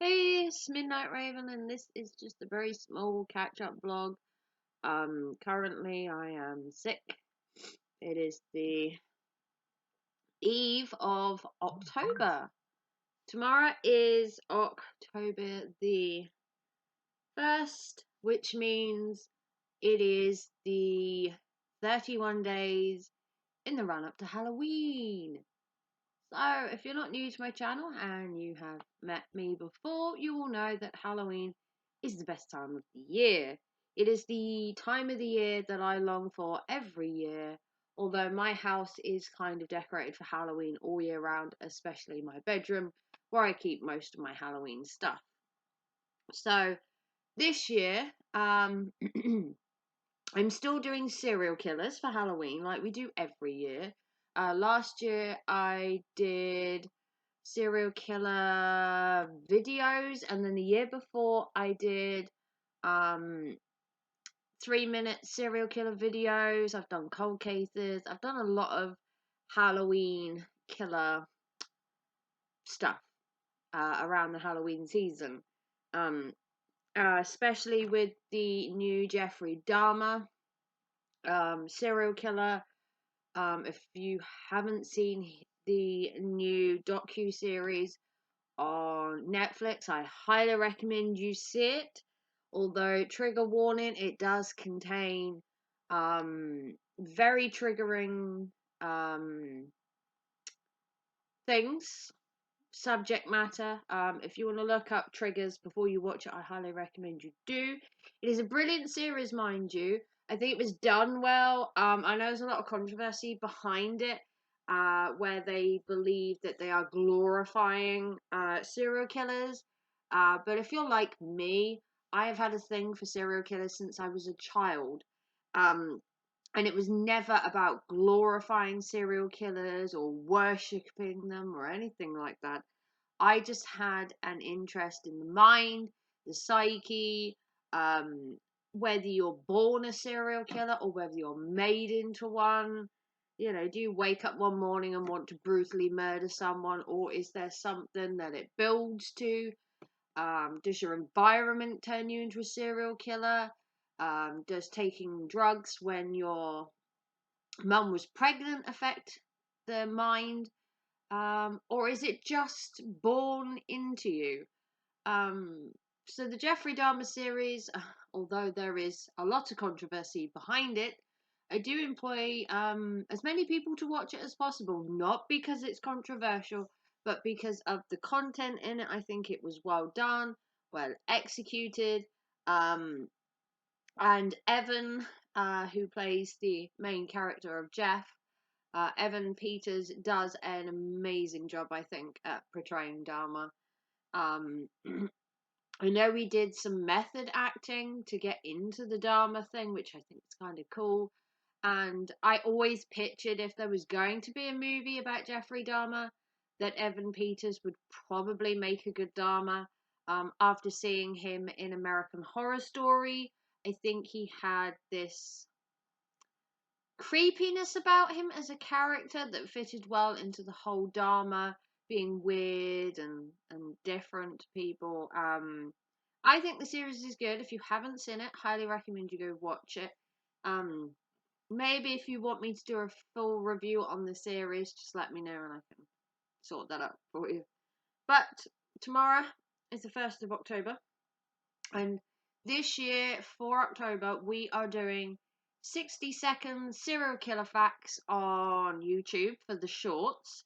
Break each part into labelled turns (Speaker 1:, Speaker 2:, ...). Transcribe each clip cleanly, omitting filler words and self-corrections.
Speaker 1: Hey, it's Midnight Raven, and this is just a very small catch-up vlog. Currently I am sick. It is the eve of October. Tomorrow is October the 1st, which means it is the 31 days in the run-up to Halloween. So, if you're not new to my channel and you have met me before, you will know that Halloween is the best time of the year. It is the time of the year that I long for every year, although my house is kind of decorated for Halloween all year round, especially my bedroom, where I keep most of my Halloween stuff. So, this year, I'm still doing serial killers for Halloween, like we do every year. Last year I did serial killer videos, and then the year before I did 3-minute serial killer videos. I've done cold cases. I've done a lot of Halloween killer stuff around the Halloween season, especially with the new Jeffrey Dahmer serial killer. If you haven't seen the new docu-series on Netflix, I highly recommend you see it. Although, trigger warning, it does contain very triggering things, subject matter. If you want to look up triggers before you watch it, I highly recommend you do. It is a brilliant series, mind you. I think it was done well. I know there's a lot of controversy behind it, where they believe that they are glorifying serial killers. But if you're like me, I have had a thing for serial killers since I was a child. And it was never about glorifying serial killers or worshipping them or anything like that. I just had an interest in the mind, the psyche, whether you're born a serial killer or whether you're made into one. You know, do you wake up one morning and want to brutally murder someone, or is there something that it builds to? Does your environment turn you into a serial killer? Does taking drugs when your mum was pregnant affect the mind? Or is it just born into you? So the Jeffrey Dahmer series, although there is a lot of controversy behind it, I do employ as many people to watch it as possible, not because it's controversial, but because of the content in it. I think it was well done, well executed, and Evan, who plays the main character of Jeff, Evan Peters, does an amazing job, I think, at portraying Dharma. I know we did some method acting to get into the Dharma thing, which I think is kind of cool. And I always pictured, if there was going to be a movie about Jeffrey Dahmer, that Evan Peters would probably make a good Dahmer. After seeing him in American Horror Story, I think he had this creepiness about him as a character that fitted well into the whole Dharma being weird and different to people. I think the series is good. If you haven't seen it, highly recommend you go watch it. Maybe if you want me to do a full review on the series, just let me know and I can sort that out for you. But tomorrow is the 1st of October, and this year for October we are doing 60-second serial killer facts on YouTube for the shorts.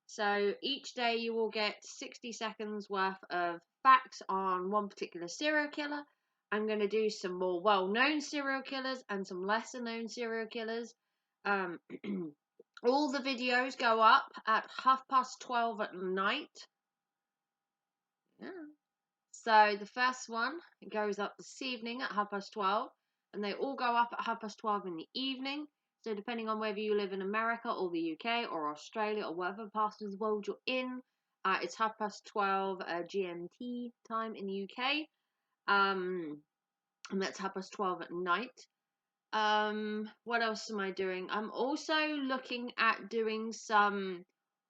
Speaker 1: So each day you will get 60 seconds worth of facts on one particular serial killer. I'm going to do some more well-known serial killers and some lesser-known serial killers. All the videos go up at 12:30 at night. Yeah. So the first one goes up this evening at 12:30, and they all go up at 12:30 in the evening. So depending on whether you live in America or the UK or Australia or whatever part of the world you're in, it's 12:30 GMT time in the UK, and that's 12:30 at night. What else am I doing? I'm also looking at doing some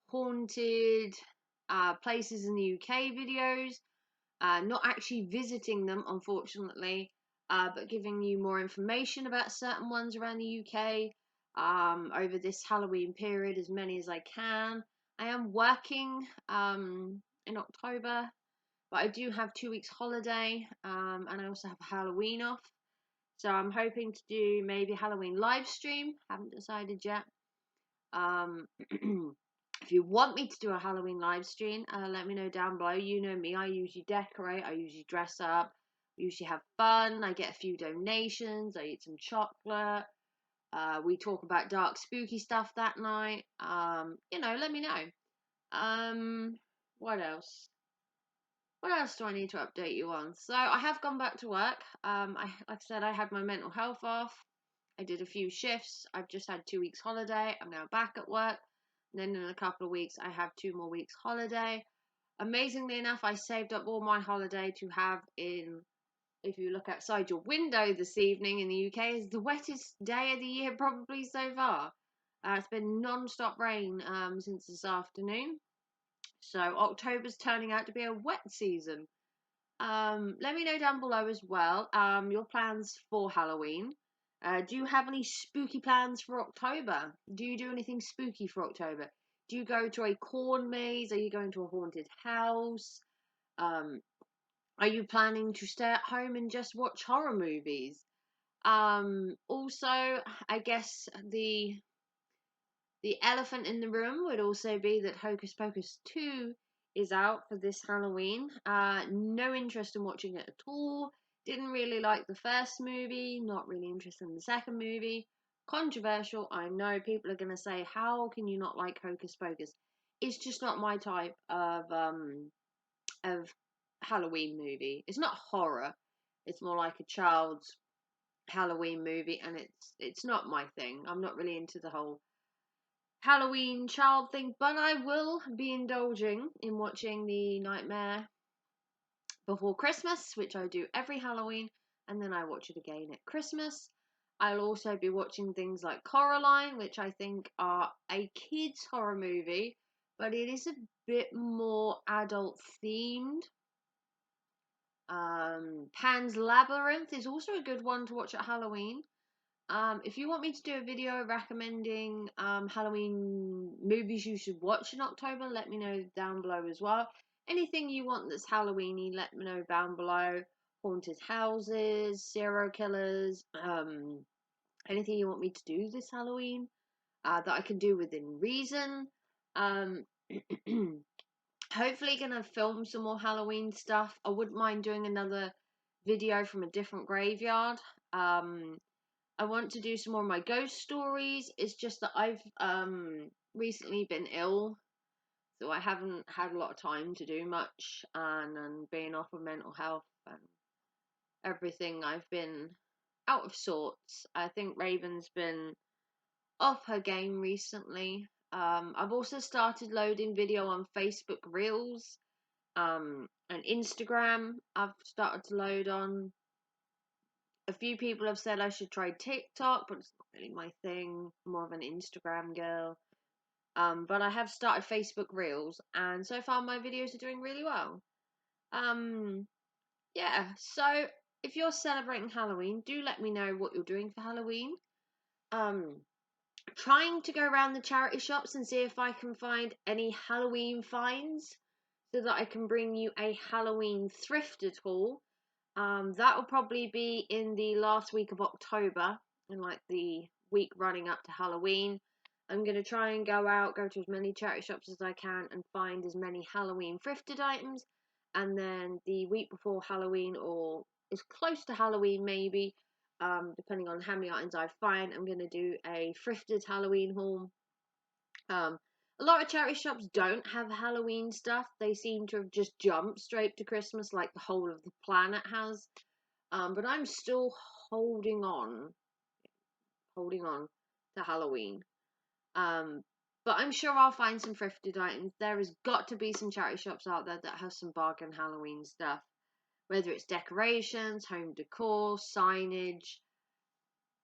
Speaker 1: haunted places in the UK videos. not actually visiting them, unfortunately, but giving you more information about certain ones around the UK over this Halloween period, as many as I can. I am working in October, but I do have 2 weeks holiday, and I also have Halloween off. So I'm hoping to do maybe a Halloween live stream. Haven't decided yet. If you want me to do a Halloween live stream, let me know down below. You know me, I usually decorate, I usually dress up, I usually have fun, I get a few donations, I eat some chocolate. We talk about dark, spooky stuff that night. Let me know. What else? What else do I need to update you on? So I have gone back to work. Like I said, I had my mental health off. I did a few shifts. I've just had 2 weeks holiday. I'm now back at work. And then in a couple of weeks, I have 2 more weeks holiday. Amazingly enough, I saved up all my holiday to have in. If you look outside your window this evening in the UK, is the wettest day of the year probably so far. It's been non-stop rain since this afternoon. So October's turning out to be a wet season. Let me know down below as well your plans for Halloween. Do you have any spooky plans for October? Do you do anything spooky for October? Do you go to a corn maze? Are you going to a haunted house? Um, are you planning to stay at home and just watch horror movies? Also, I guess the elephant in the room would also be that Hocus Pocus 2 is out for this Halloween. No interest in watching it at all. Didn't really like the first movie, not really interested in the second movie. Controversial, I know people are going to say, how can you not like Hocus Pocus? It's just not my type of Halloween movie. It's not horror. It's more like a child's Halloween movie, and it's not my thing. I'm not really into the whole Halloween child thing, but I will be indulging in watching the Nightmare Before Christmas, which I do every Halloween, and then I watch it again at Christmas. I'll also be watching things like Coraline, which I think are a kids' horror movie, but it is a bit more adult themed. Pan's Labyrinth is also a good one to watch at Halloween. If you want me to do a video recommending Halloween movies you should watch in October, let me know down below as well. Anything you want that's Halloweeny, let me know down below. Haunted houses, serial killers, anything you want me to do this Halloween that I can do within reason. Um, Hopefully gonna film some more Halloween stuff. I wouldn't mind doing another video from a different graveyard. I want to do some more of my ghost stories. It's just that I've recently been ill, so I haven't had a lot of time to do much, and being off of mental health and everything, I've been out of sorts. I think Raven's been off her game recently. I've also started loading video on Facebook Reels, and Instagram. I've started to load on. A few people have said I should try TikTok, but it's not really my thing. I'm more of an Instagram girl. But I have started Facebook Reels, and so far my videos are doing really well. Yeah. So if you're celebrating Halloween, do let me know what you're doing for Halloween. Trying to go around the charity shops and see if I can find any Halloween finds, so that I can bring you a Halloween thrifted haul. That will probably be in the last week of October, in like the week running up to Halloween. I'm going to try and go to as many charity shops as I can and find as many Halloween thrifted items. And then the week before Halloween, or as close to Halloween maybe, depending on how many items I find, I'm going to do a thrifted Halloween haul. A lot of charity shops don't have Halloween stuff. They seem to have just jumped straight to Christmas like the whole of the planet has. But I'm still holding on to Halloween. But I'm sure I'll find some thrifted items. There has got to be some charity shops out there that have some bargain Halloween stuff. Whether it's decorations, home decor, signage.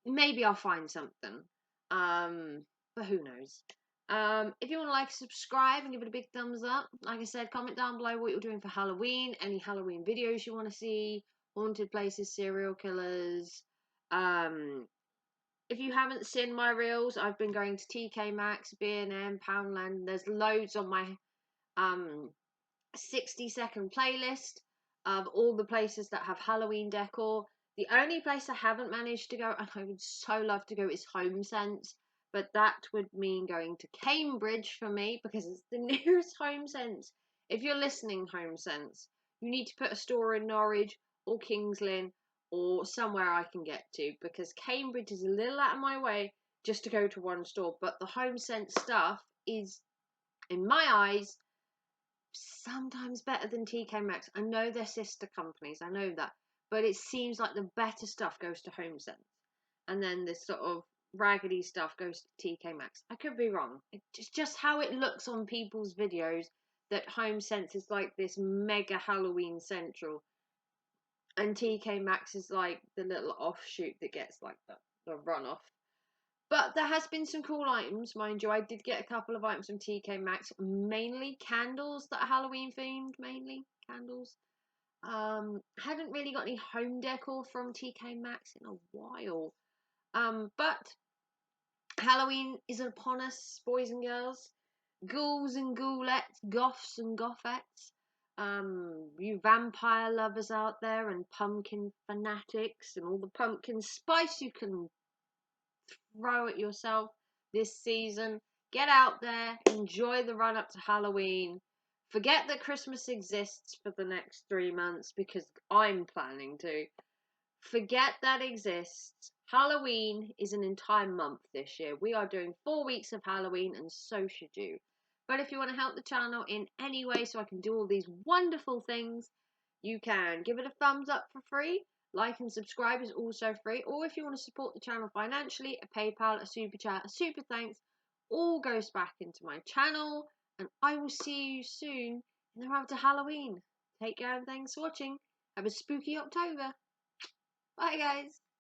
Speaker 1: Maybe I'll find something. But who knows? If you want to like, subscribe, and give it a big thumbs up. Like I said, comment down below what you're doing for Halloween, any Halloween videos you want to see, haunted places, serial killers. If you haven't seen my reels, I've been going to TK Maxx, B&M, Poundland. There's loads on my 60-second playlist of all the places that have Halloween decor. The only place I haven't managed to go, and I would so love to go, is Home Sense, but that would mean going to Cambridge for me because it's the nearest Home Sense. If you're listening, Home Sense, you need to put a store in Norwich or Kings Lynn or somewhere I can get to, because Cambridge is a little out of my way just to go to one store. But the Home Sense stuff is, in my eyes, sometimes better than TK Maxx. I know they're sister companies, I know that, but it seems like the better stuff goes to Home Sense, and then this sort of raggedy stuff goes to TK Maxx. I could be wrong. It's just how it looks on people's videos, that Home Sense is like this mega Halloween central, and TK Maxx is like the little offshoot that gets like the runoff. But there has been some cool items, mind you. I did get a couple of items from TK Maxx, mainly candles that are Halloween themed, mainly candles. Hadn't really got any home decor from TK Maxx in a while. But Halloween is upon us, boys and girls. Ghouls and ghoulettes, goths and gothettes. You vampire lovers out there, and pumpkin fanatics, and all the pumpkin spice you can throw at yourself this season. Get out there, enjoy the run up to Halloween. Forget that Christmas exists for the next 3 months, because I'm planning to. Forget that exists. Halloween is an entire month this year. We are doing 4 weeks of Halloween, and so should you. But if you want to help the channel in any way so I can do all these wonderful things, you can give it a thumbs up for free. Like and subscribe is also free. Or if you want to support the channel financially, a PayPal, a super chat, a super thanks, all goes back into my channel. And I will see you soon in the run up to Halloween. Take care and thanks for watching. Have a spooky October. Bye guys.